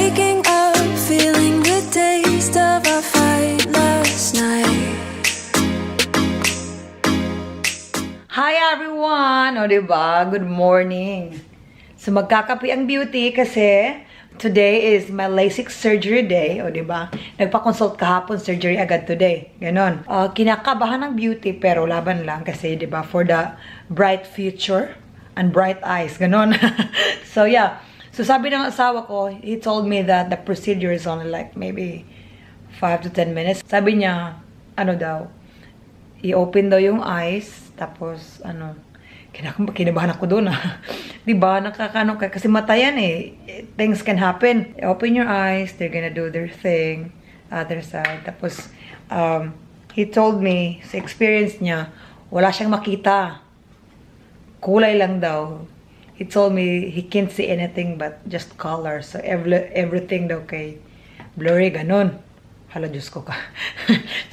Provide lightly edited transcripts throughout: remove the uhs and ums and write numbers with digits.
Waking up, feeling the taste of our fight last night. Hi everyone! O diba? Good morning! So magkakape ang beauty kasi today is my Lasik surgery day. O diba? Nagpa-consult kahapon, surgery agad today. Ganon. Kinakabahan ng beauty pero laban lang kasi diba? For the bright future and bright eyes. Ganon. So yeah. So sabi ng asawa ko, he told me that the procedure is only like maybe 5 to 10 minutes. Sabi niya, ano daw, i-open daw yung eyes, tapos, ano, kinabahan ako doon, diba, nakakano ka, kasi mata yan eh, things can happen. Open your eyes, they're gonna do their thing, other side, tapos, he told me, sa experience niya, wala siyang makita, kulay lang daw. He told me, he can't see anything but just color, so everything daw kay blurry, ganun. Hala, Diyos ko ka.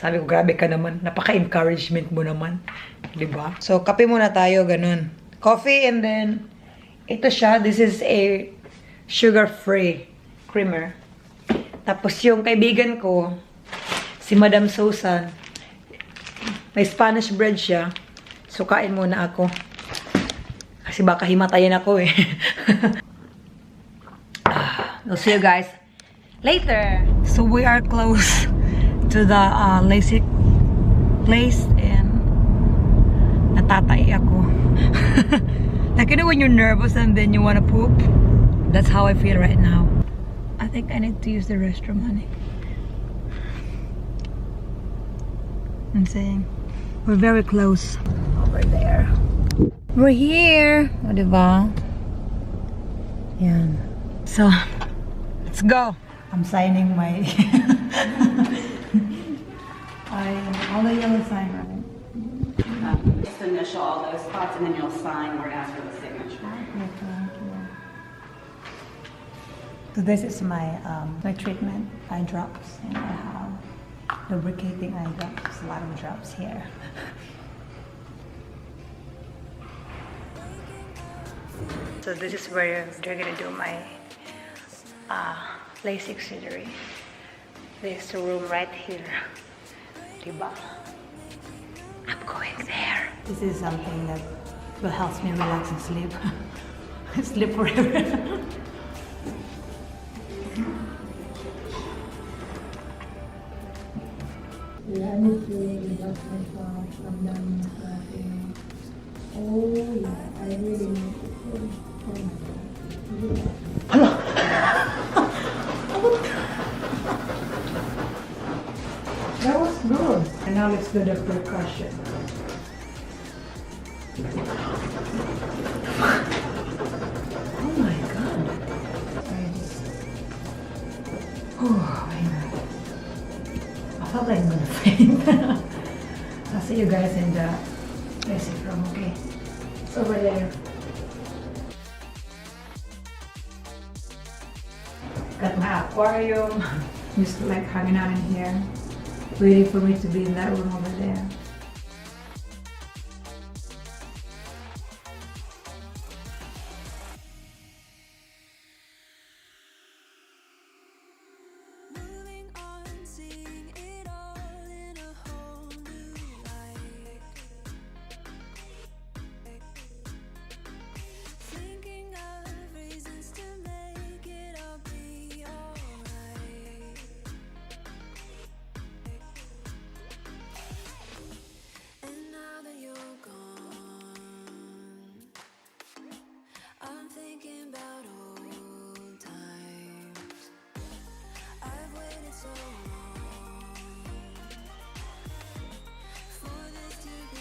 Sabi ko, grabe ka naman. Napaka-encouragement mo naman. Diba? So, kape muna tayo, ganun. Coffee, and then, ito siya. This is a sugar-free creamer. Tapos, yung kaibigan ko, si Madam Susan, may Spanish bread siya. So, kain muna ako. Kasi baka himatayin ako eh. I'll see you guys later. So we are close to the Lasik place and natatay ako. Like, you know when you're nervous and then you want to poop? That's how I feel right now. I think I need to use the restroom, honey. I'm saying we're very close over there. We're here. O, diba? Yan. So, let's go. I'm signing my all the yellow sign, right? Just initial all those spots and then you'll sign or ask for the signature. So this is my my treatment, eye drops, and I have lubricating eye drops. A lot of drops here. So this is where they're gonna do my Lasik surgery. There's a room right here. Diba? I'm going there. This is something that will help me relax and sleep. Sleep forever. Oh yeah, I really need to. Hello. That was good. And now let's do the percussion. Oh my god. Oh my god. I felt like I'm gonna faint. I'll see you guys in the basic room, okay? It's over there. Got my aquarium. Just like hanging out in here, waiting for me to be in that room over there. Moving on, seeing it all in a whole new light. Thinking of reasons to make it all be alright. And now that you're gone, I'm thinking about old times. I've waited so long for this to be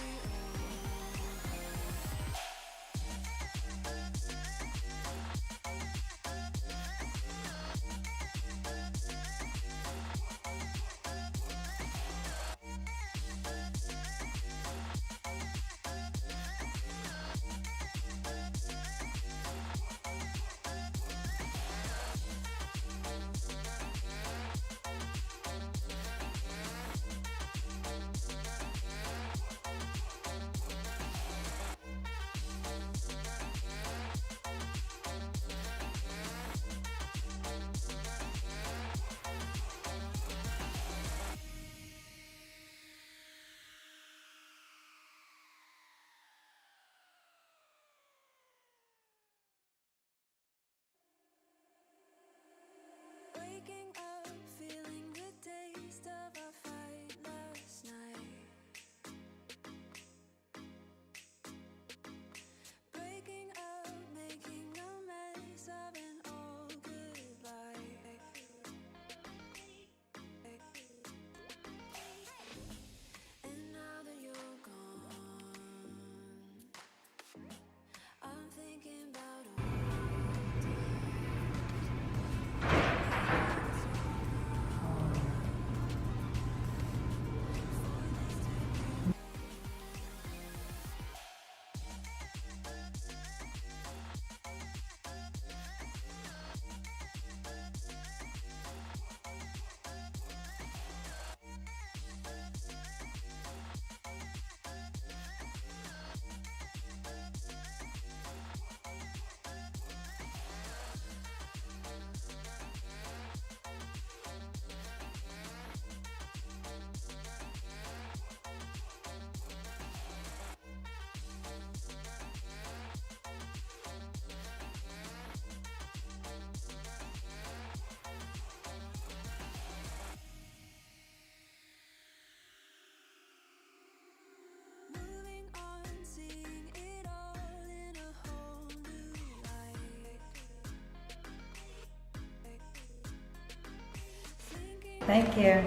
Thank you.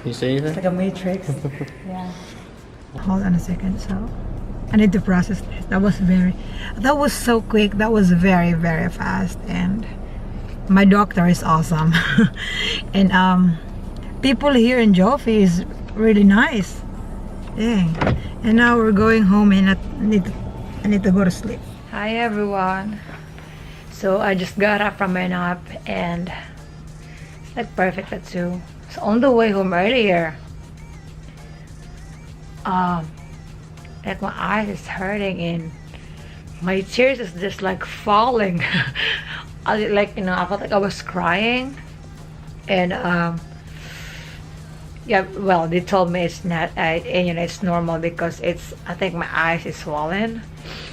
You see anything? It's like a matrix. Yeah. Hold on a second. So, I need to process this. That was so quick. That was very, very fast. And my doctor is awesome. And people here in Joffy is really nice. Dang. And now we're going home and I need to go to sleep. Hi everyone. So I just got up from my nap and it's like perfect at 2. So on the way home earlier, like my eyes is hurting and my tears is just like falling. I felt like I was crying, and yeah, well, they told me it's not, it's normal because I think my eyes is swollen.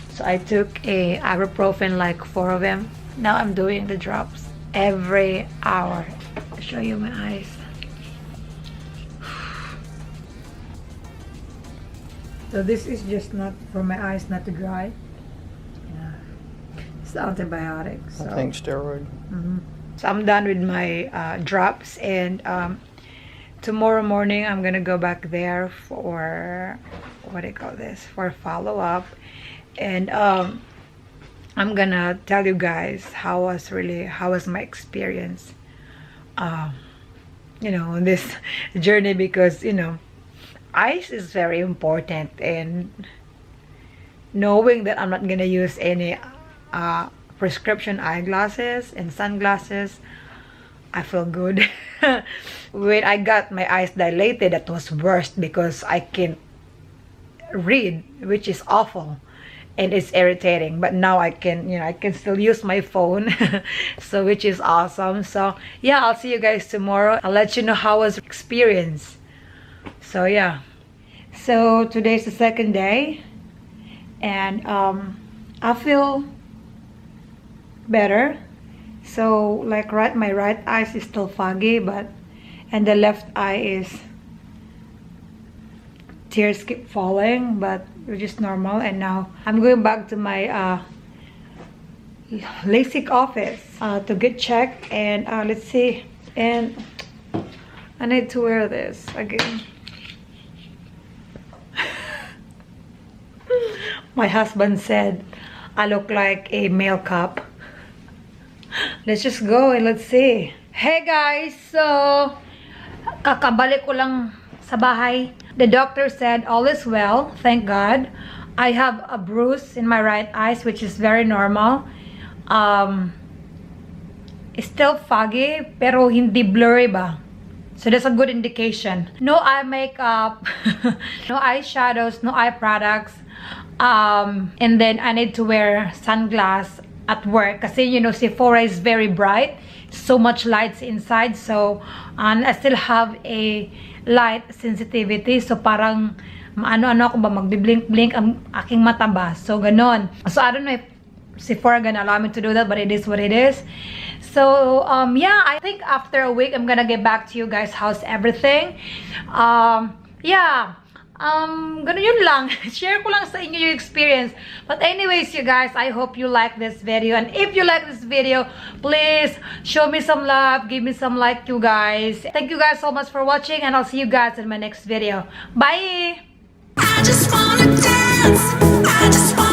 So I took a ibuprofen, like 4 of them. Now I'm doing the drops every hour. I'll show you my eyes. So this is just not for my eyes not to dry. Yeah. It's the antibiotic. So. I think steroid. So I'm done with my drops, and tomorrow morning I'm gonna go back there for what do you call this? For follow-up, and I'm gonna tell you guys how was my experience, on this journey, because eyes is very important, and knowing that I'm not gonna use any prescription eyeglasses and sunglasses, I feel good. When I got my eyes dilated, that was worst because I can't read, which is awful and it's irritating. But now I can still use my phone. So which is awesome. So yeah, I'll see you guys tomorrow. I'll let you know how was experience. So yeah, so today's the 2nd day, and I feel better. So like my right eye is still foggy, and the left eye is tears keep falling, but which is normal. And now I'm going back to my Lasik office to get checked, and let's see, and I need to wear this again. My husband said I look like a male cop. Let's just go and let's see. Hey guys, so kakabalik ko lang sa bahay. The doctor said all is well, thank God. I have a bruise in my right eye, which is very normal. It's still foggy, pero hindi blurry ba? So that's a good indication. No eye makeup, no eyeshadows, no eye products. And then I need to wear sunglasses at work kasi Sephora is very bright, so much lights inside. So and I still have a light sensitivity, so parang ano ako ba, magbi-blink ang aking mata ba, so ganon. So I don't know if Sephora gonna allow me to do that, but it is what it is. So yeah, I think after a week I'm gonna get back to you guys how's everything. Yeah, ganun yun lang. Share ko lang sa inyo yung experience. But anyways, you guys, I hope you like this video. And if you like this video, please show me some love. Give me some like, you guys. Thank you guys so much for watching. And I'll see you guys in my next video. Bye! I just wanna dance. I just wanna